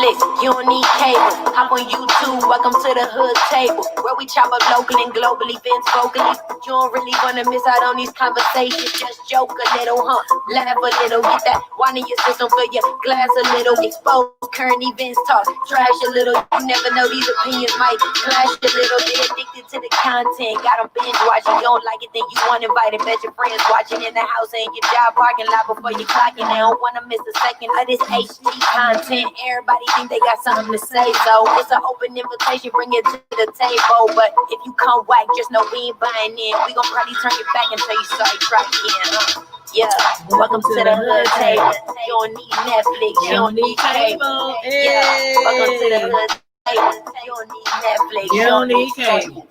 Netflix, you don't need cable. Hop on YouTube, welcome to the hood table, where we chop up local and global events vocally. You don't really wanna miss out on these conversations. Just joke a little, laugh a little, get that wine in your system, fill your glass a little, expose current events, talk trash a little. You never know, these opinions might clash a little. They addicted to the content, got them binge watching. You don't like it, then you want invited. Bet your friends watching in the house and your job parking lot before you clocking. They don't wanna miss a second of this HD content. Everybody think they got something to say, so it's an open invitation, bring it to the table. But if you come whack, just know we ain't buying in. We gon' probably turn it back until you start try again. Yeah, welcome to the hood table. You don't need Netflix, you don't need cable. Yeah, welcome to the hood table. You don't need Netflix, you don't need cable.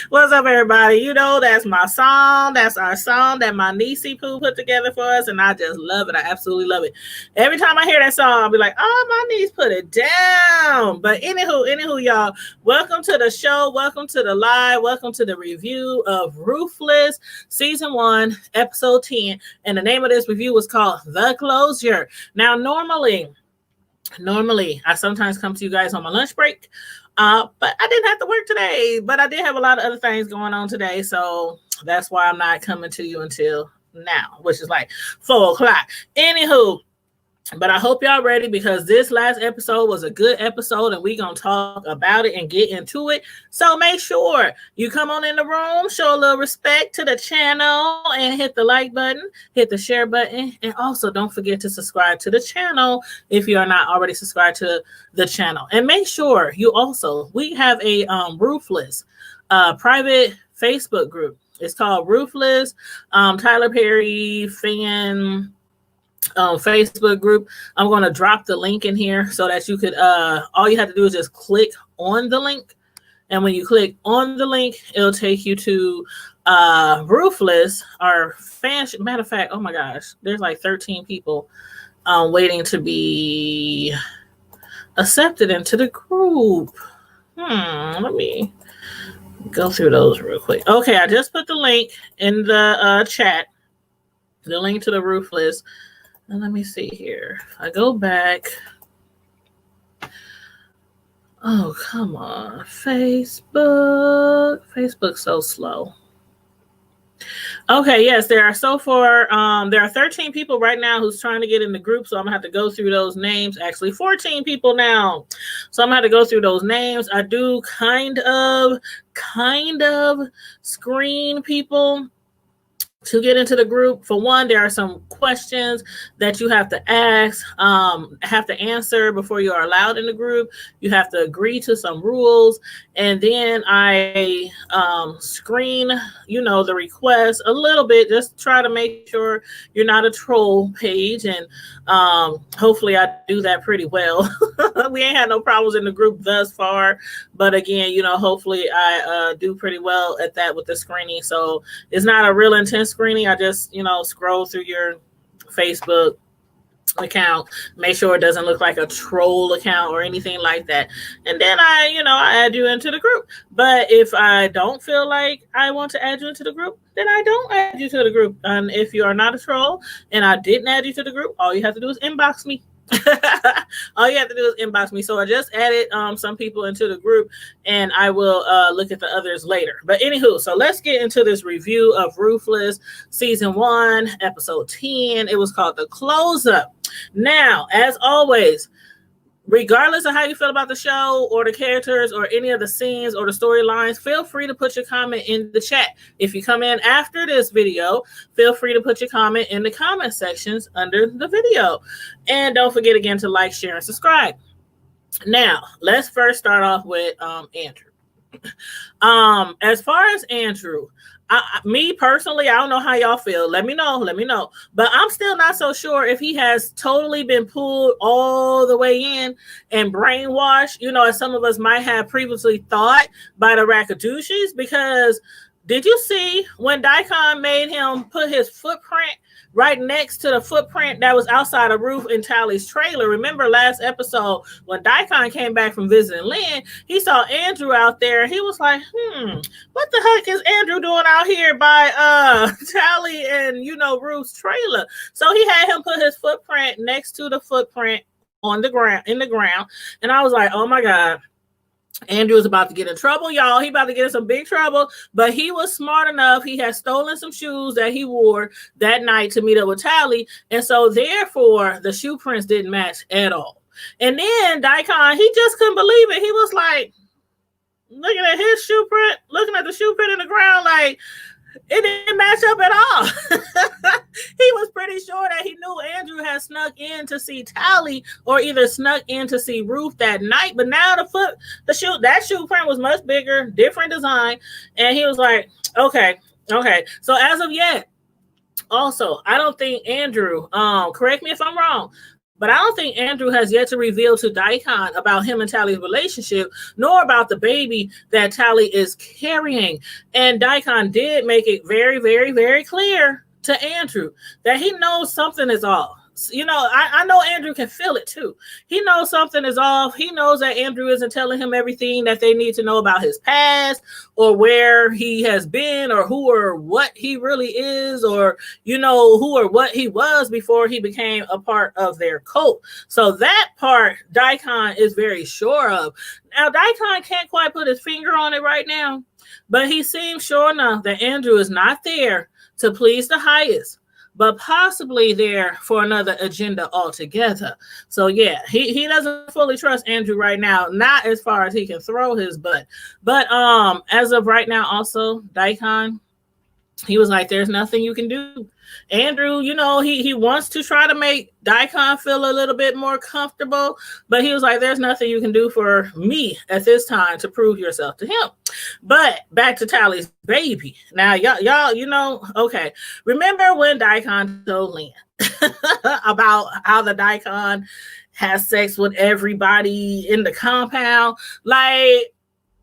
What's up, everybody? You know, that's my song. That's our song that my niecey Pooh put together for us, and I just love it. I absolutely love it. Every time I hear that song, I'll be like, oh, my niece put it down. But anywho, y'all, welcome to the show. Welcome to the live. Welcome to the review of Ruthless, Season 1, Episode 10. And the name of this review was called The Closure. Now, normally, I sometimes come to you guys on my lunch break. But I didn't have to work today, but I did have a lot of other things going on today. So that's why I'm not coming to you until now, which is like 4:00. Anywho, but I hope y'all ready, because this last episode was a good episode and we're going to talk about it and get into it. So make sure you come on in the room, show a little respect to the channel, and hit the like button, hit the share button, and also don't forget to subscribe to the channel if you are not already subscribed to the channel. And make sure you also, we have a Ruthless private Facebook group. It's called Ruthless Tyler Perry fan Facebook group. I'm going to drop the link in here so that you could all you have to do is just click on the link, and when you click on the link, it'll take you to Ruthless, our fan. Matter of fact, oh my gosh, there's like 13 people waiting to be accepted into the group. Let me go through those real quick. Okay, I just put the link in the chat, the link to the Ruthless. And let me see here. If I go back. Oh, come on. Facebook. Facebook's so slow. Okay, yes, there are so far, there are 13 people right now who's trying to get in the group, so I'm going to have to go through those names. Actually, 14 people now. So I'm going to have to go through those names. I do kind of screen people to get into the group. For one, there are some questions that you have to ask, have to answer before you are allowed in the group. You have to agree to some rules. And then I screen, the request a little bit, just try to make sure you're not a troll page. And hopefully I do that pretty well. We ain't had no problems in the group thus far. But again, hopefully I do pretty well at that with the screening. So it's not a real intense screening. I just, scroll through your Facebook account, make sure it doesn't look like a troll account or anything like that. And then I add you into the group. But if I don't feel like I want to add you into the group, then I don't add you to the group. And if you are not a troll and I didn't add you to the group, all you have to do is inbox me. All you have to do is inbox me. So I just added some people into the group, and I will look at the others later. But anywho, so let's get into this review of Ruthless Season 1, Episode 10. It was called The Close-Up. Now, as always, regardless of how you feel about the show or the characters or any of the scenes or the storylines, feel free to put your comment in the chat. If you come in after this video, feel free to put your comment in the comment sections under the video. And don't forget again to like, share, and subscribe. Now, let's first start off with Andrew. As far as Andrew, me personally, I don't know how y'all feel. Let me know. But I'm still not so sure if he has totally been pulled all the way in and brainwashed, as some of us might have previously thought by the Rakadouchis. Because did you see when Daikon made him put his footprint right next to the footprint that was outside of Ruth and Tally's trailer. Remember last episode when Daikon came back from visiting Lynn, he saw Andrew out there. He was like, what the heck is Andrew doing out here by Tally and Ruth's trailer? So he had him put his footprint next to the footprint on the ground, in the ground. And I was like, oh my God, Andrew is about to get in trouble, y'all. He about to get in some big trouble. But he was smart enough. He had stolen some shoes that he wore that night to meet up with Tally. And so therefore the shoe prints didn't match at all. And then Daikon, he just couldn't believe it. He was like, looking at his shoe print, looking at the shoe print in the ground, like, it didn't match up at all. He was pretty sure that he knew Andrew had snuck in to see Tally or either snuck in to see Ruth that night. But now that shoe print was much bigger, different design. And he was like, okay. So as of yet, also, I don't think Andrew, correct me if I'm wrong, but I don't think Andrew has yet to reveal to Daikon about him and Tally's relationship, nor about the baby that Tally is carrying. And Daikon did make it very, very, very clear to Andrew that he knows something is off. I know Andrew can feel it too. He knows something is off. He knows that Andrew isn't telling him everything that they need to know about his past or where he has been or who or what he really is or, who or what he was before he became a part of their cult. So that part Daikon is very sure of. Now, Daikon can't quite put his finger on it right now, but he seems sure enough that Andrew is not there to please the highest, but possibly there for another agenda altogether. So yeah, he doesn't fully trust Andrew right now, not as far as he can throw his butt. But as of right now, also Daikon, he was like, there's nothing you can do. Andrew, he wants to try to make Daikon feel a little bit more comfortable, but he was like, there's nothing you can do for me at this time to prove yourself to him. But back to Tally's baby. Now, y'all, okay. Remember when Daikon told Lynn about how the Daikon has sex with everybody in the compound? Like,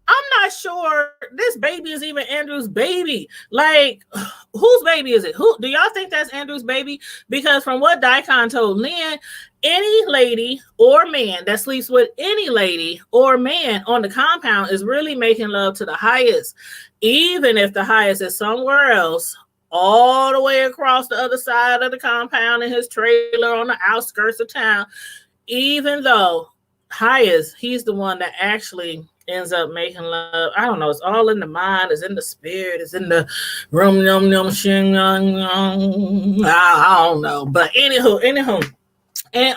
I'm not sure this baby is even Andrew's baby. Like, whose baby is it? Who do y'all think that's Andrew's baby? Because from what Daikon told Lynn, any lady or man that sleeps with any lady or man on the compound is really making love to the highest, even if the highest is somewhere else, all the way across the other side of the compound in his trailer on the outskirts of town. Even though highest, he's the one that actually ends up making love. I don't know. It's all in the mind. It's in the spirit. It's in the room. I don't know. But anywho, in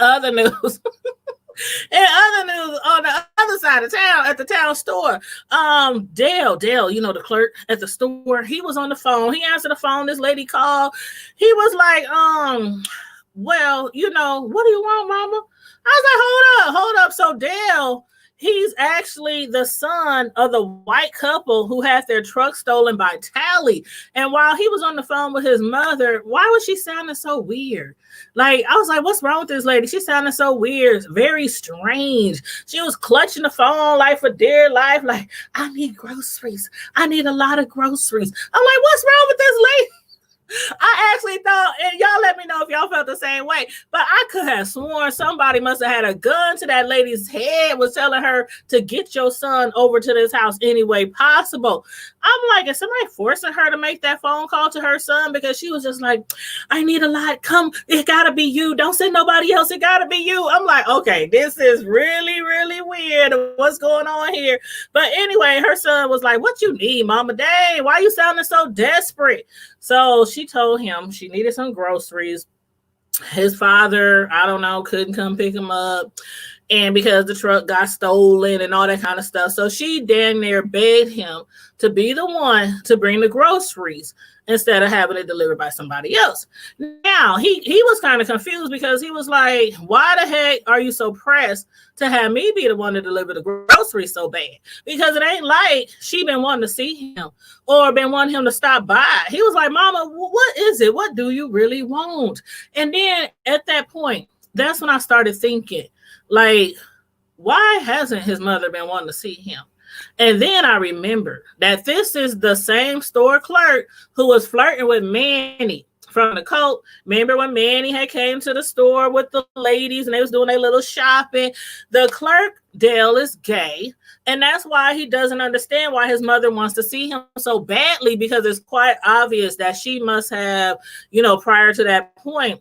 other news, on the other side of town, at the town store, Dale, the clerk at the store, he was on the phone. He answered the phone. This lady called. He was like, well, what do you want, mama? I was like, hold up. So Dale, he's actually the son of the white couple who had their truck stolen by Tally. And while he was on the phone with his mother, why was she sounding so weird? Like, I was like, what's wrong with this lady? She sounded so weird, very strange. She was clutching the phone like for dear life, like, I need groceries. I need a lot of groceries. I'm like, what's wrong with this lady? I actually thought, and y'all let me know if y'all felt the same way, but I could have sworn somebody must have had a gun to that lady's head, was telling her to get your son over to this house any way possible. I'm like, is somebody forcing her to make that phone call to her son? Because she was just like, I need a lot. Come, it gotta be you. Don't send nobody else. It gotta be you. I'm like, okay, this is really, really weird. What's going on here? But anyway, her son was like, what you need, mama? Dang, why you sounding so desperate? So she told him she needed some groceries. His father, I don't know, couldn't come pick him up. And because the truck got stolen and all that kind of stuff. So she damn near begged him to be the one to bring the groceries instead of having it delivered by somebody else. Now, he was kind of confused because he was like, why the heck are you so pressed to have me be the one to deliver the groceries so bad? Because it ain't like she been wanting to see him or been wanting him to stop by. He was like, mama, what is it? What do you really want? And then at that point, that's when I started thinking, like, why hasn't his mother been wanting to see him? And then I remembered that this is the same store clerk who was flirting with Manny from the cult. Remember when Manny had came to the store with the ladies and they was doing their little shopping? The clerk, Dale, is gay. And that's why he doesn't understand why his mother wants to see him so badly, because it's quite obvious that she must have, prior to that point,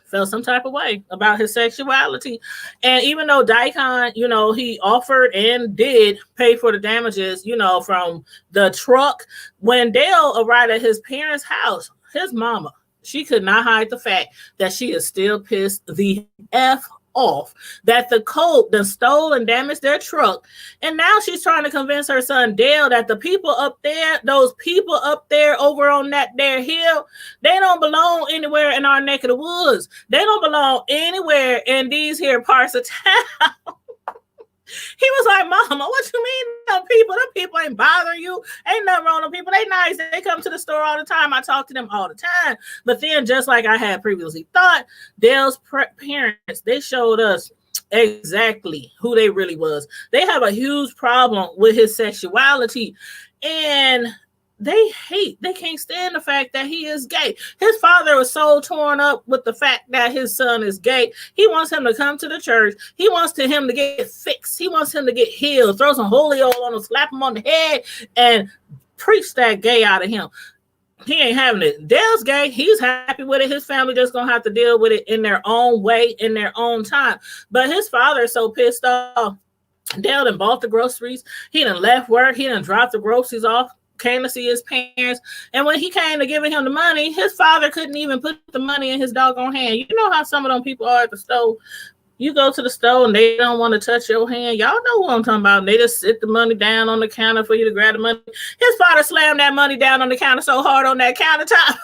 felt some type of way about his sexuality. And even though Daikon, he offered and did pay for the damages, from the truck, when Dale arrived at his parents' house, his mama, she could not hide the fact that she is still pissed the F off that the cult done stole and damaged their truck. And now she's trying to convince her son Dale that the people up there, those people up there over on that there hill, they don't belong anywhere in our neck of the woods. They don't belong anywhere in these here parts of town. He was like, Mama, what you mean them people ain't bothering you? Ain't nothing wrong with them people. They nice. They come to the store all the time. I talk to them all the time. But then, just like I had previously thought, Dale's parents, they showed us exactly who they really was. They have a huge problem with his sexuality. And they can't stand the fact that he is gay. His father was so torn up with the fact that his son is gay. He wants him to come to the church. He wants him to get fixed. He wants him to get healed. Throw some holy oil on him, slap him on the head, and preach that gay out of him. He ain't having it. Dale's gay. He's happy with it. His family just gonna have to deal with it in their own way, in their own time. But his father is so pissed off. Dale done bought the groceries. He done left work. He done dropped the groceries off, came to see his parents, and when he came to giving him the money, his father couldn't even put the money in his doggone hand. You know how some of them people are at the store. You go to the store and they don't want to touch your hand. Y'all know what I'm talking about. They just sit the money down on the counter for you to grab the money. His father slammed that money down on the counter so hard on that countertop.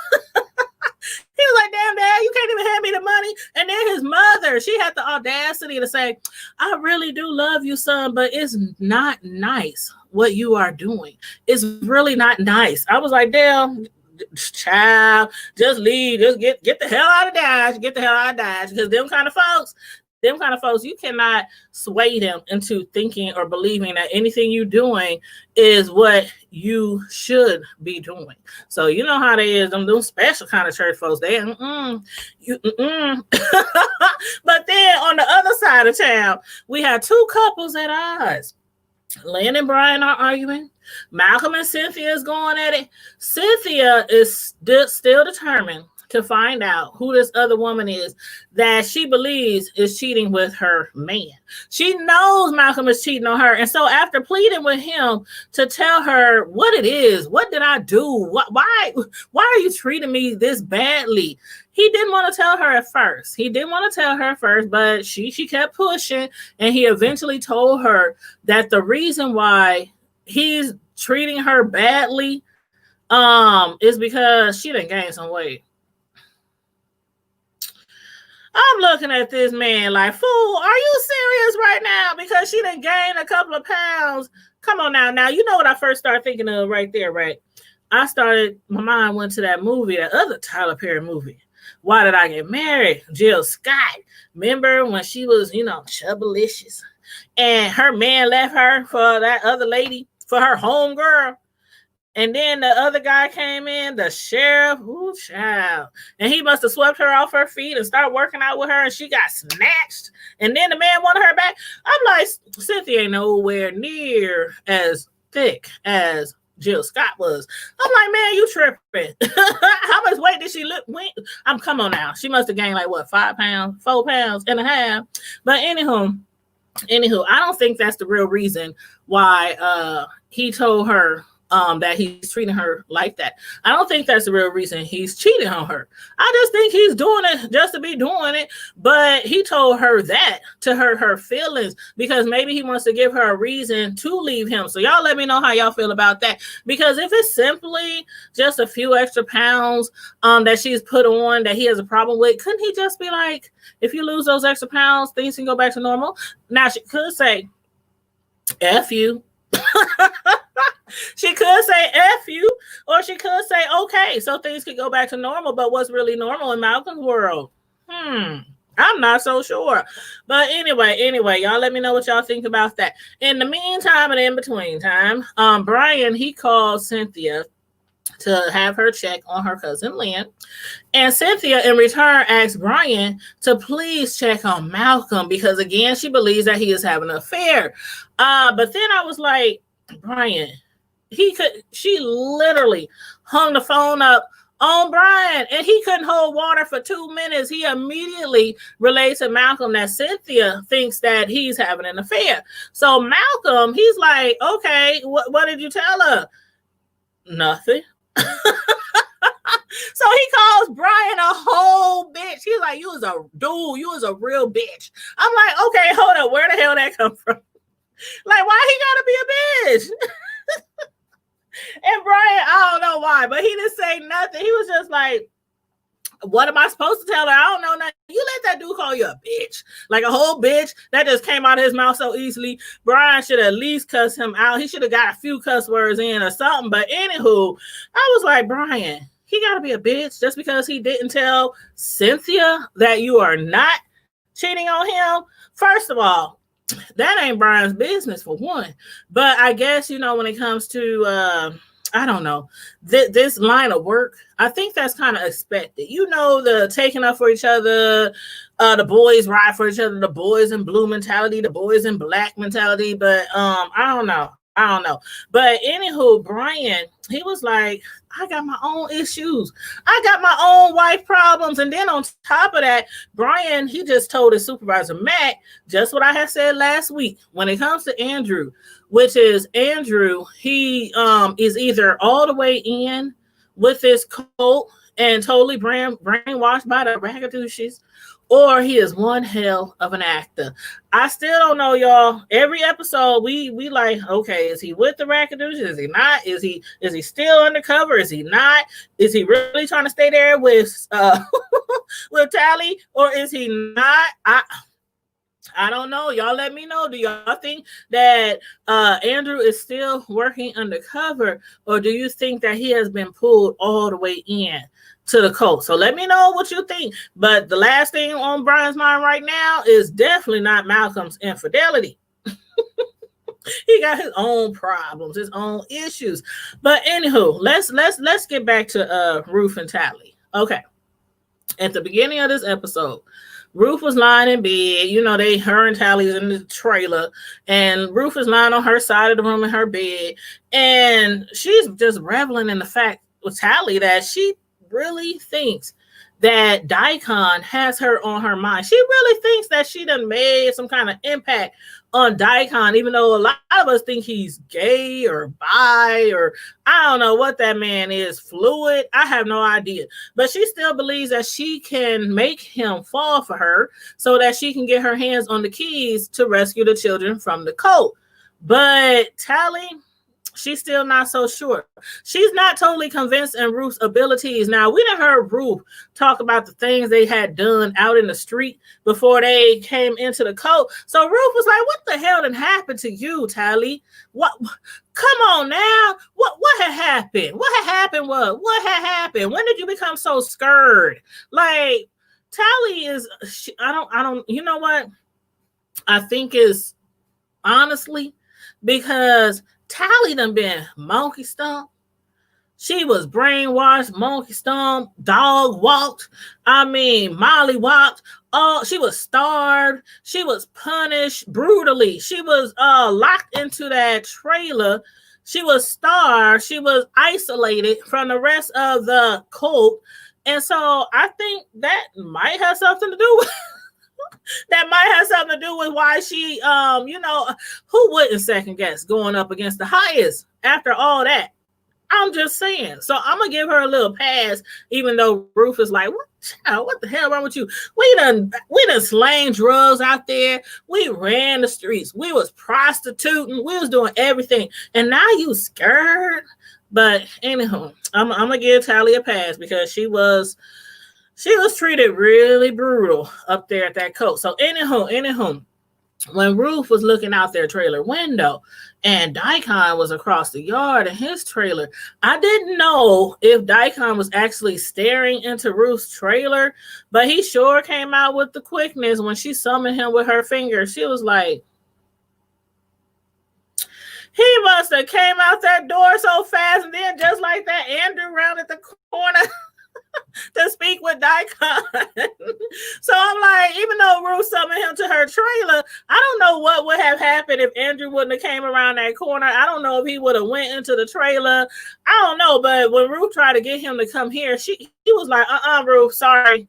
He was like, damn, Dad, you can't even hand me the money. And then his mother, she had the audacity to say, I really do love you, son, but it's not nice what you are doing. It's really not nice. I was like, damn, child, just leave. Just get the hell out of Dodge. Get the hell out of Dodge. Because them kind of folks, you cannot sway them into thinking or believing that anything you're doing is what you should be doing. So you know how they is, them special kind of church folks. They But then on the other side of town, we have two couples at odds. Lynn and Brian are arguing. Malcolm and Cynthia is going at it. Cynthia is still determined to find out who this other woman is that she believes is cheating with her man. She knows Malcolm is cheating on her. And so after pleading with him to tell her what it is, what did I do? Why are you treating me this badly? He didn't want to tell her at first. But she kept pushing, and he eventually told her that the reason why he's treating her badly is because she didn't gain some weight. I'm looking at this man like, fool, are you serious right now? Because she done gained a couple of pounds. Come on now. Now, you know what I first started thinking of right there, right? My mind went to that movie, that other Tyler Perry movie. Why Did I Get Married? Jill Scott. Remember when she was, chubbylicious, and her man left her for that other lady, for her homegirl. And then the other guy came in, the sheriff, ooh, child. And he must have swept her off her feet and started working out with her, and she got snatched. And then the man wanted her back. I'm like, Cynthia ain't nowhere near as thick as Jill Scott was. I'm like, man, you tripping. How much weight did she look? Come on now. She must have gained like, 5 pounds, 4 pounds and a half. But anywho, I don't think that's the real reason why he told her that he's treating her like that. I don't think that's the real reason he's cheating on her. I just think he's doing it just to be doing it. But he told her that to hurt her feelings because maybe he wants to give her a reason to leave him. So y'all let me know how y'all feel about that. Because if it's simply just a few extra pounds that she's put on that he has a problem with, couldn't he just be like, if you lose those extra pounds, things can go back to normal? Now she could say, F you. She could say F you, or she could say okay, so things could go back to normal. But what's really normal in Malcolm's world? I'm not so sure. But anyway, y'all let me know what y'all think about that. In the meantime and in between time, Brian, he called Cynthia to have her check on her cousin Lynn. And Cynthia, in return, asked Brian to please check on Malcolm because, again, she believes that he is having an affair. But then I was like, Brian, she literally hung the phone up on Brian, and he couldn't hold water for 2 minutes. He immediately relates to Malcolm that Cynthia thinks that he's having an affair. So Malcolm, he's like, okay, what did you tell her? Nothing. So he calls Brian a whole bitch. He's like, you was a dude, you was a real bitch. I'm like, okay, hold up, where the hell that come from? Like, why he gotta be a bitch? And Brian, I don't know why, but he didn't say nothing. He was just like, what am I supposed to tell her? I don't know nothing. You let that dude call you a bitch. Like a whole bitch. That just came out of his mouth so easily. Brian should at least cuss him out. He should have got a few cuss words in or something. But anywho, I was like, Brian, he got to be a bitch just because he didn't tell Cynthia that you are not cheating on him. First of all, that ain't Brian's business for one. But I guess, when it comes to, I don't know, this line of work, I think that's kind of expected. The taking up for each other, the boys ride for each other, the boys in blue mentality, the boys in black mentality. But I don't know. But anywho, Brian, he was like, I got my own issues. I got my own wife problems. And then on top of that, Brian, he just told his supervisor, Matt, just what I had said last week. When it comes to Andrew, which is Andrew, he is either all the way in with this cult and totally brainwashed by the ragadooshies, or he is one hell of an actor. I still don't know, y'all. Every episode, we like, okay, is he with the ragadooshies? Is he not? Is he still undercover? Is he not? Is he really trying to stay there with with Tally, or is he not? I don't know. Y'all let me know. Do y'all think that Andrew is still working undercover, or do you think that he has been pulled all the way in to the cult? So let me know what you think. But the last thing on Brian's mind right now is definitely not Malcolm's infidelity. He got his own problems, his own issues. But anywho, let's get back to Ruth and Tally. Okay. At the beginning of this episode, Ruth was lying in bed. Her and Tally's in the trailer, and Ruth is lying on her side of the room in her bed, and she's just reveling in the fact with Tally that she really thinks that Daikon has her on her mind. She really thinks that she done made some kind of impact on Daikon, even though a lot of us think he's gay or bi, or I don't know what that man is, fluid. I have no idea. But she still believes that she can make him fall for her so that she can get her hands on the keys to rescue the children from the cult. But Tally, she's still not so sure. She's not totally convinced in Ruth's abilities. Now, we done heard Ruth talk about the things they had done out in the street before they came into the cult. So Ruth was like, what the hell done happened to you, Tally? What? Come on now. What had happened? What had happened? When did you become so scared? Like, Tally is, I don't, you know what? I think is honestly because Tally done been monkey stomp. She was brainwashed, monkey stomp, dog walked. Molly walked. Oh, she was starved. She was punished brutally. She was locked into that trailer. She was starved. She was isolated from the rest of the cult. And so I think that might have something to do with why she, who wouldn't second guess going up against the highest after all that? I'm just saying. So I'm going to give her a little pass, even though Ruth is like, what the hell wrong with you? We done slang drugs out there. We ran the streets. We was prostituting. We was doing everything. And now you scared? But anyhow, I'm going to give Tally a pass because she was treated really brutal up there at that cult. So anyhow, when Ruth was looking out their trailer window and Daikon was across the yard in his trailer, I didn't know if Daikon was actually staring into Ruth's trailer, but he sure came out with the quickness when she summoned him with her finger. She was like, He must have came out that door so fast, and then just like that, Andrew rounded the corner to speak with Daikon. So I'm like, even though Ruth summoned him to her trailer, I don't know what would have happened if Andrew wouldn't have came around that corner. I don't know if he would have went into the trailer. I don't know, but when Ruth tried to get him to come here, he was like, Ruth, sorry.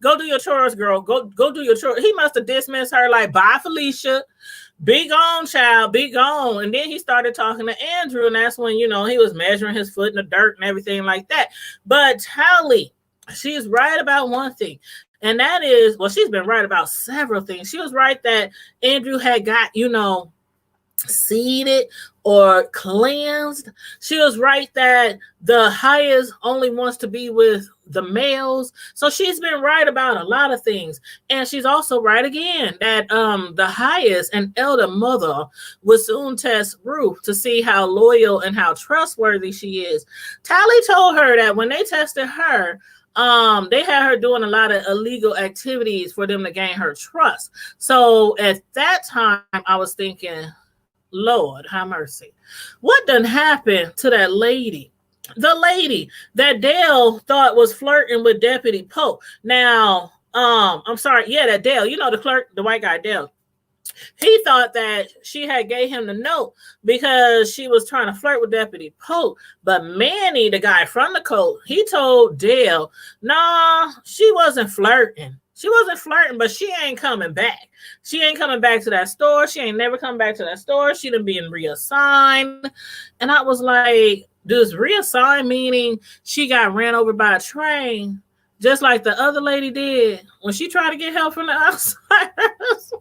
Go do your chores, girl. Go do your chores. He must have dismissed her like, bye, Felicia. Be gone, child. Be gone. And then he started talking to Andrew, and that's when, he was measuring his foot in the dirt and everything like that. But Tally, she's right about one thing. And that is, well, she's been right about several things. She was right that Andrew had got, seeded or cleansed. She was right that the highest only wants to be with the males. So she's been right about a lot of things. And she's also right again that the highest and elder mother will soon test Ruth to see how loyal and how trustworthy she is. Tally told her that when they tested her, they had her doing a lot of illegal activities for them to gain her trust. So at that time, I was thinking, Lord, have mercy. What done happened to that lady? The lady that Dale thought was flirting with Deputy Pope. Now, I'm sorry. Yeah, that Dale, the clerk, the white guy, Dale. He thought that she had gave him the note because she was trying to flirt with Deputy Pope. But Manny, the guy from the coat, he told Dale, nah, she wasn't flirting. She wasn't flirting, but she ain't coming back. She ain't coming back to that store. She ain't never come back to that store. She done been reassigned. And I was like, does reassign meaning she got ran over by a train, just like the other lady did when she tried to get help from the outsiders?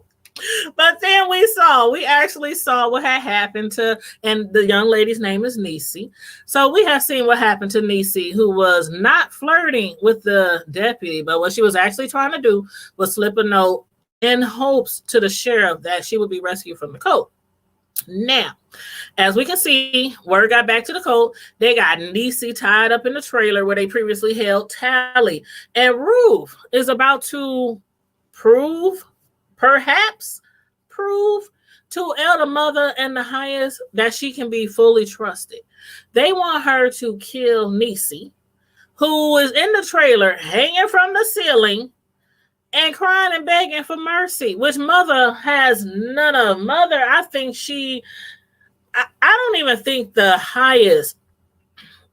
But then we actually saw what had happened to, and the young lady's name is Niecy. So we have seen what happened to Niecy, who was not flirting with the deputy, but what she was actually trying to do was slip a note in hopes to the sheriff that she would be rescued from the coat. Now, as we can see, word got back to the coat. They got Niecy tied up in the trailer where they previously held Tally. And Ruth is about to perhaps prove to Elder Mother and the highest that she can be fully trusted. They want her to kill Niecy, who is in the trailer hanging from the ceiling and crying and begging for mercy, which Mother has none of. Mother, I think I don't even think the highest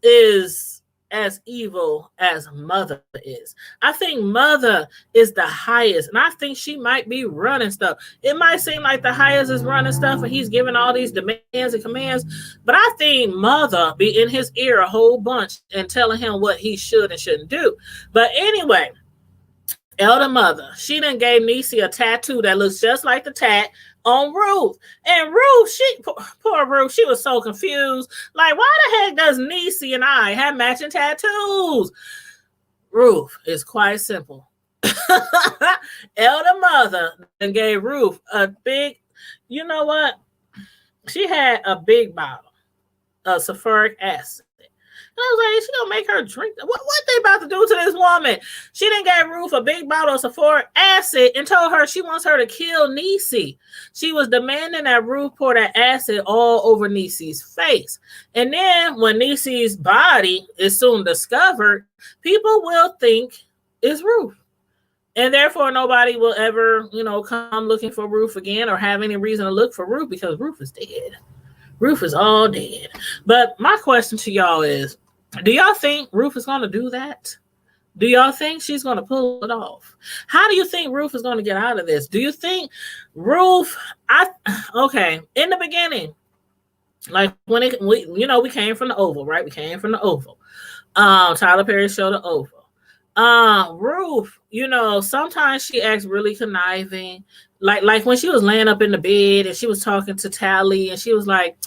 is as evil as Mother is. I think Mother is the highest, and I think she might be running stuff. It might seem like the highest is running stuff and he's giving all these demands and commands, but I think Mother be in his ear a whole bunch and telling him what he should and shouldn't do. But anyway, Elder Mother, she done gave Niecy a tattoo that looks just like the tat on Ruth. And Ruth, poor Ruth, she was so confused. Like, why the heck does Niecy and I have matching tattoos? Ruth is quite simple. Elder Mother and gave Ruth a big, you know what? She had a big bottle of sulfuric acid. And I was like, she gonna make her drink. What they about to do to this woman? She didn't give Ruth a big bottle of sulfuric acid and told her she wants her to kill Niecy. She was demanding that Ruth pour that acid all over Niecy's face. And then when Niecy's body is soon discovered, people will think it's Ruth. And therefore, nobody will ever, come looking for Ruth again or have any reason to look for Ruth because Ruth is dead. Ruth is all dead. But my question to y'all is, do y'all think Ruth is going to do that? Do y'all think she's going to pull it off? How do you think Ruth is going to get out of this? Do you think Ruth, in the beginning, like when we came from the Oval, right? We came from the Oval. Tyler Perry showed the Oval. Ruth, sometimes she acts really conniving. Like when she was laying up in the bed and she was talking to Tally and she was like,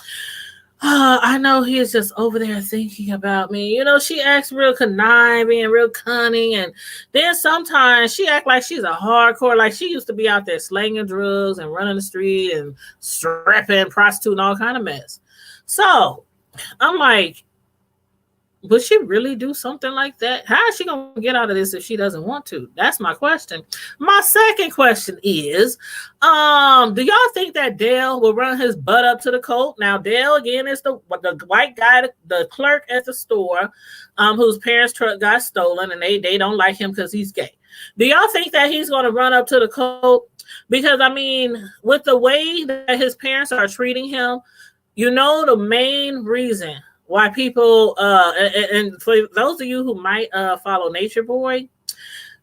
I know he's just over there thinking about me. She acts real conniving and real cunning. And then sometimes she acts like she's a hardcore, like she used to be out there slanging drugs and running the street and stripping, prostituting, all kind of mess. So I'm like, Would she really do something like that? How is she going to get out of this if she doesn't want to? That's my question. My second question is, do y'all think that Dale will run his butt up to the Colt? Now, Dale, again, is the white guy, the clerk at the store, whose parents' truck got stolen, and they don't like him because he's gay. Do y'all think that he's going to run up to the Colt? Because, I mean, with the way that his parents are treating him, you know, the main reason why people and for those of you who might follow Nature Boy,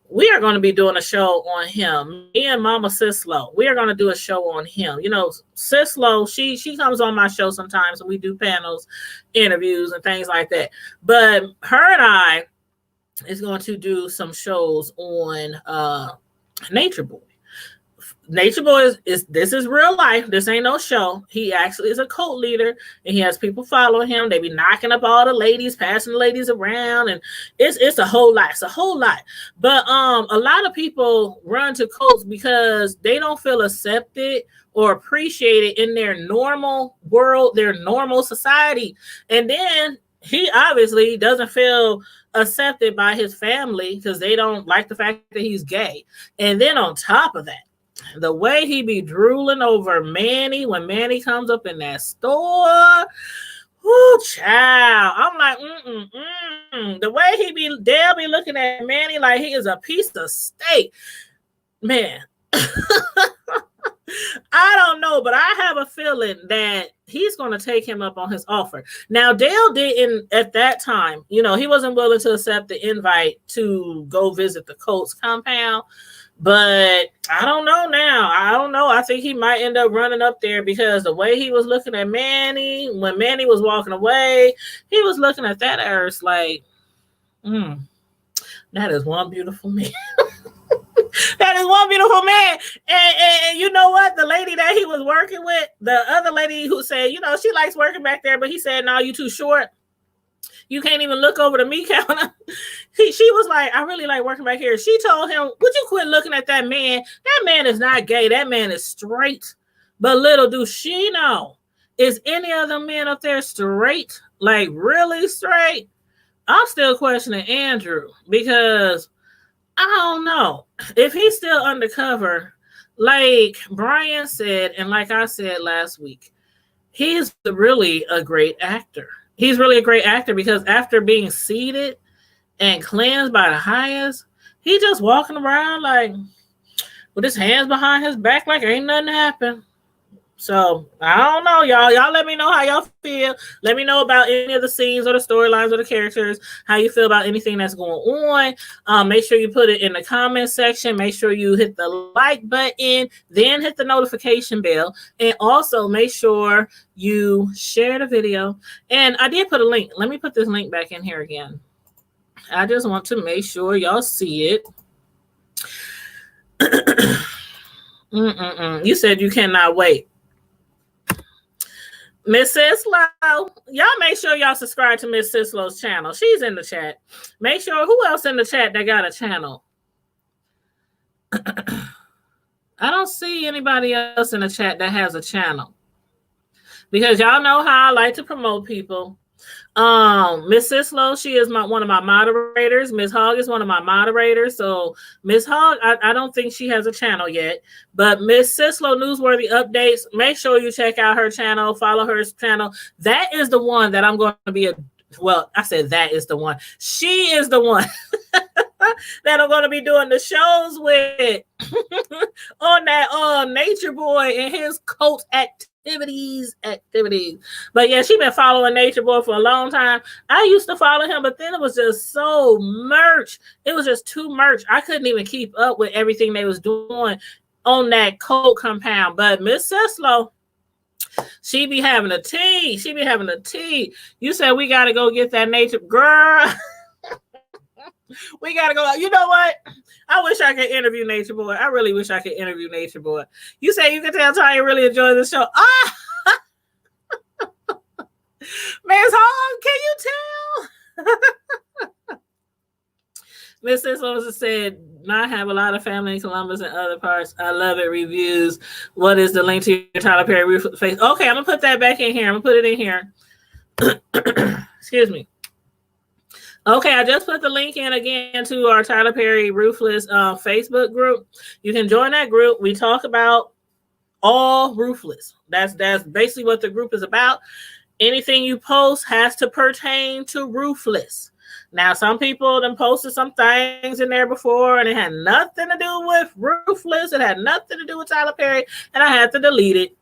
we are going to be doing a show on him. Me and Mama Sislo, we are going to do a show on him. You know, Sislo, she comes on my show sometimes and we do panels, interviews, and things like that. But her and I is going to do some shows on Nature Boy. Nature Boy this is real life. This ain't no show. He actually is a cult leader, and he has people following him. They be knocking up all the ladies, passing the ladies around, and it's a whole lot. It's a whole lot. But a lot of people run to cults because they don't feel accepted or appreciated in their normal world, their normal society. And then he obviously doesn't feel accepted by his family because they don't like the fact that he's gay. And then on top of that, the way he be drooling over Manny when Manny comes up in that store, whoo, child. I'm like, the way Dale be looking at Manny like he is a piece of steak, man. I don't know, but I have a feeling that he's going to take him up on his offer. Now, Dale didn't at that time, you know, he wasn't willing to accept the invite to go visit the Colts compound. But I don't know now. I don't know. I think he might end up running up there because the way he was looking at Manny, when Manny was walking away, he was looking at that earth like, that is one beautiful man. That is one beautiful man. And you know what? The lady that he was working with, the other lady who said, you know, she likes working back there, but he said, no, you too short. You can't even look over the meat counter. She was like, I really like working back here. She told him, would you quit looking at that man? That man is not gay. That man is straight. But little do she know, is any of the men up there straight? Like really straight? I'm still questioning Andrew because I don't know. If he's still undercover, like Brian said, and like I said last week, he's really a great actor. He's really a great actor because after being seated and cleansed by the highest, he just walking around like with his hands behind his back like ain't nothing happened. So I don't know, y'all. Y'all let me know how y'all feel. Let me know about any of the scenes or the storylines or the characters, how you feel about anything that's going on. Make sure you put it in the comment section. Make sure you hit the like button, then hit the notification bell. And also make sure you share the video. And I did put a link. Let me put this link back in here again. I just want to make sure y'all see it. You said you cannot wait. Miss Sislo, y'all make sure y'all subscribe to Miss Sislo's channel. She's in the chat. Make sure, who else in the chat that got a channel? I don't see anybody else in the chat that has a channel. Because y'all know how I like to promote people. Miss Sislo, she is one of my moderators. Miss Hogg is one of my moderators. So Miss Hogg, I don't think she has a channel yet. But Miss Sislo Newsworthy Updates, make sure you check out her channel, follow her channel. That is the one that I'm going to be I said that is the one. She is the one that I'm going to be doing the shows with on that Nature Boy and his cult activities. But yeah, she been following Nature Boy for a long time. I used to follow him, but then it was just so merch. It was just too merch. I couldn't even keep up with everything they was doing on that cult compound. But Miss Sislo, she be having a tea. She be having a tea. You said we got to go get that nature. Girl, we got to go. You know what? I wish I could interview Nature Boy. I really wish I could interview Nature Boy. You say you can tell Tanya really enjoys the show. Miss Hall, can you tell? Miss Sislo said, not have a lot of family in Columbus and other parts. I love it. Reviews. What is the link to your Tyler Perry face? Okay, I'm going to put that back in here. I'm going to put it in here. Excuse me. Okay, I just put the link in again to our Tyler Perry Ruthless Facebook group. You can join that group. We talk about all Ruthless. That's basically what the group is about. Anything you post has to pertain to Ruthless. Now, some people have posted some things in there before, and it had nothing to do with Ruthless. It had nothing to do with Tyler Perry, and I had to delete it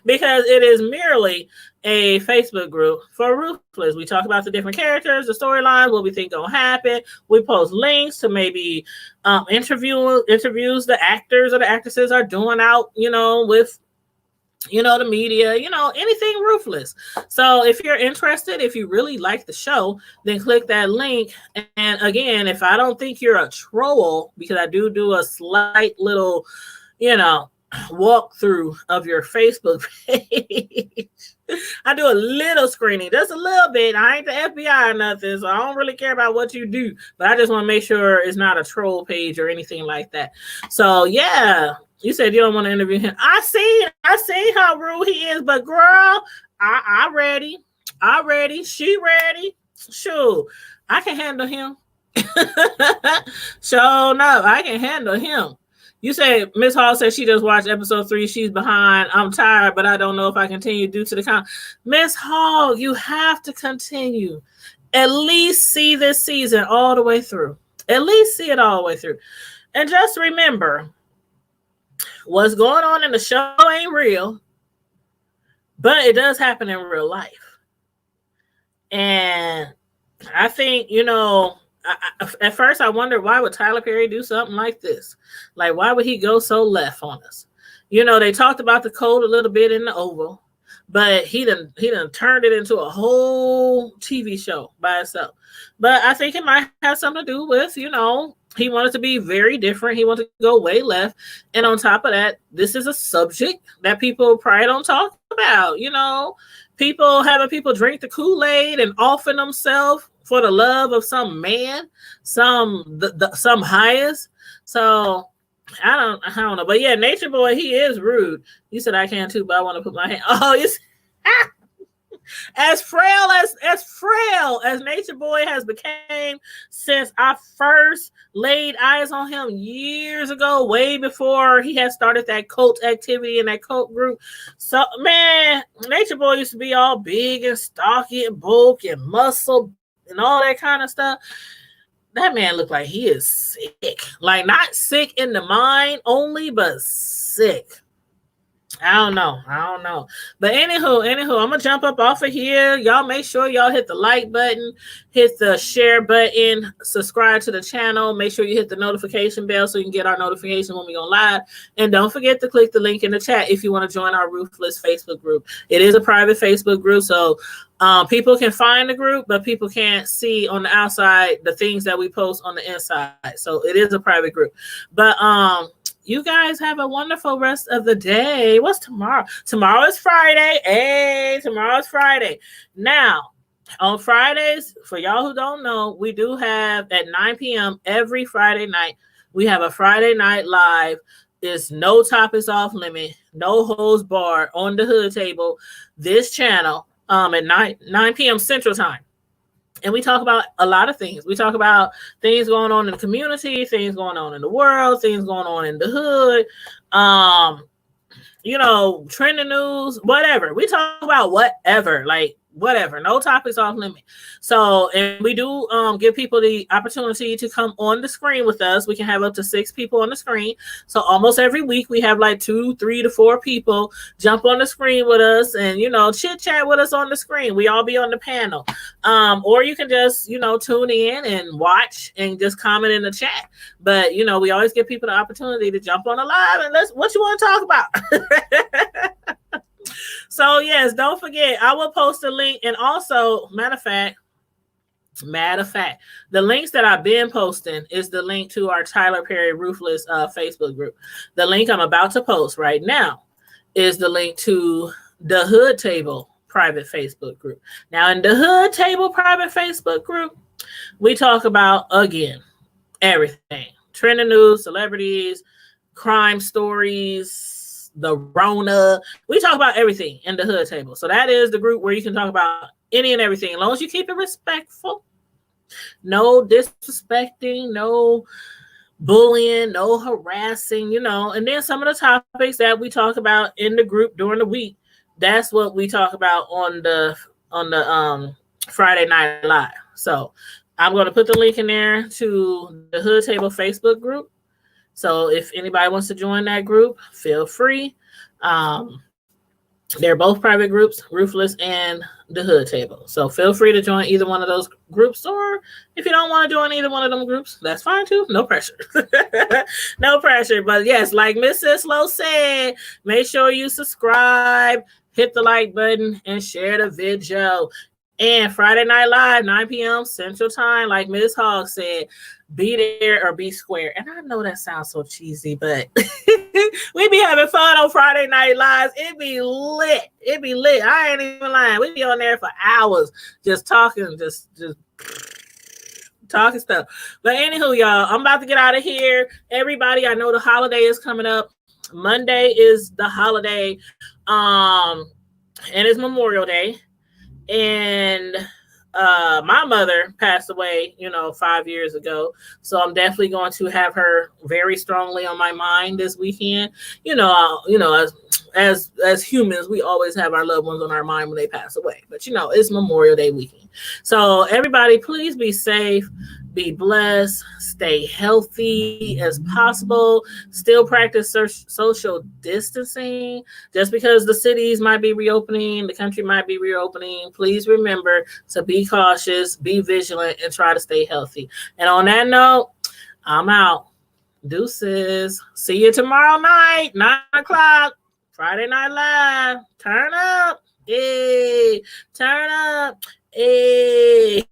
because it is merely a Facebook group for Ruthless. We talk about the different characters, the storylines, what we think gonna happen. We post links to maybe interviews the actors or the actresses are doing out, with the media, anything Ruthless. So if you're interested, if you really like the show, then click that link. And again, if I don't think you're a troll, because I do a slight little, walkthrough of your Facebook page. I do a little screening, just a little bit. I ain't the FBI or nothing, so I don't really care about what you do, but I just want to make sure it's not a troll page or anything like that. So yeah, you said you don't want to interview him. I see how rude he is, but girl, I ready. She ready. Sure, I can handle him. So no, I can handle him. You say Miss Hall said she just watched episode 3. She's behind. I'm tired, but I don't know if I continue due to the con. Miss Hall, you have to continue. At least see this season all the way through. At least see it all the way through. And just remember, what's going on in the show ain't real, but it does happen in real life. And I think, at first I wondered, why would Tyler Perry do something like this? Like, why would he go so left on us? They talked about the code a little bit in the Oval, but he done turned it into a whole TV show by itself. But I think it might have something to do with, he wanted to be very different. He wanted to go way left. And on top of that, this is a subject that people probably don't talk about. Having people drink the Kool-Aid and offer themselves for the love of some man, some highest. So I don't know. But yeah, Nature Boy, he is rude. You said I can too, but I want to put my hand. Oh, you as frail as Nature Boy has became since I first laid eyes on him years ago, way before he had started that cult activity in that cult group. So man, Nature Boy used to be all big and stocky and bulky and muscle and all that kind of stuff. That man looked like he is sick. Like, not sick in the mind only, but sick. I don't know. But anywho, I'm going to jump up off of here. Y'all make sure y'all hit the like button, hit the share button, subscribe to the channel. Make sure you hit the notification bell so you can get our notification when we go live. And don't forget to click the link in the chat if you want to join our Ruthless Facebook group. It is a private Facebook group, so people can find the group, but people can't see on the outside the things that we post on the inside. So it is a private group. But you guys have a wonderful rest of the day. What's tomorrow? Tomorrow is Friday. Hey, tomorrow's Friday. Now, on Fridays, for y'all who don't know, we do have at 9 p.m. every Friday night, we have a Friday night live. It's no topics off limit, no holds barred on the hood table. This channel at 9 p.m. Central Time. And we talk about a lot of things. We talk about things going on in the community, things going on in the world, things going on in the hood, trending news, whatever. We talk about whatever, no topics off limit. So, and we do give people the opportunity to come on the screen with us. We can have up to 6 people on the screen. So almost every week we have like 2, 3 to 4 people jump on the screen with us and, chit chat with us on the screen. We all be on the panel. Or you can just, tune in and watch and just comment in the chat. But, we always give people the opportunity to jump on the live and what you want to talk about. So yes, don't forget, I will post a link. And also, matter of fact, the links that I've been posting is the link to our Tyler Perry Ruthless Facebook group. The link I'm about to post right now is the link to the Hood Table private Facebook group. Now, in the Hood Table private Facebook group, we talk about, again, everything. Trending news, celebrities, crime stories, the Rona. We talk about everything in the Hood Table. So that is the group where you can talk about any and everything, as long as you keep it respectful. No disrespecting, no bullying, no harassing, and then some of the topics that we talk about in the group during the week, that's what we talk about on the Friday Night Live. So I'm going to put the link in there to the Hood Table Facebook group. So if anybody wants to join that group, feel free. They're both private groups, Ruthless and the Hood Table. So feel free to join either one of those groups, or if you don't want to join either one of them groups, that's fine too. No pressure. No pressure. But yes, like Mrs. Lowe said, make sure you subscribe, hit the like button, and share the video. And Friday Night Live, 9 p.m. Central Time, like Ms. Hogg said, be there or be square. And I know that sounds so cheesy, but we be having fun on Friday Night Lives. It be lit. It be lit. I ain't even lying. We be on there for hours just talking, just talking stuff. But anywho, y'all, I'm about to get out of here. Everybody, I know the holiday is coming up. Monday is the holiday. And it's Memorial Day. And my mother passed away, 5 years ago. So I'm definitely going to have her very strongly on my mind this weekend. As humans, we always have our loved ones on our mind when they pass away. But it's Memorial Day weekend. So everybody, please be safe, be blessed, stay healthy as possible, still practice social distancing. Just because the cities might be reopening, the country might be reopening, please remember to be cautious, be vigilant, and try to stay healthy. And on that note, I'm out. Deuces. See you tomorrow night, 9 o'clock, Friday Night Live. Turn up. Hey, turn up. Hey.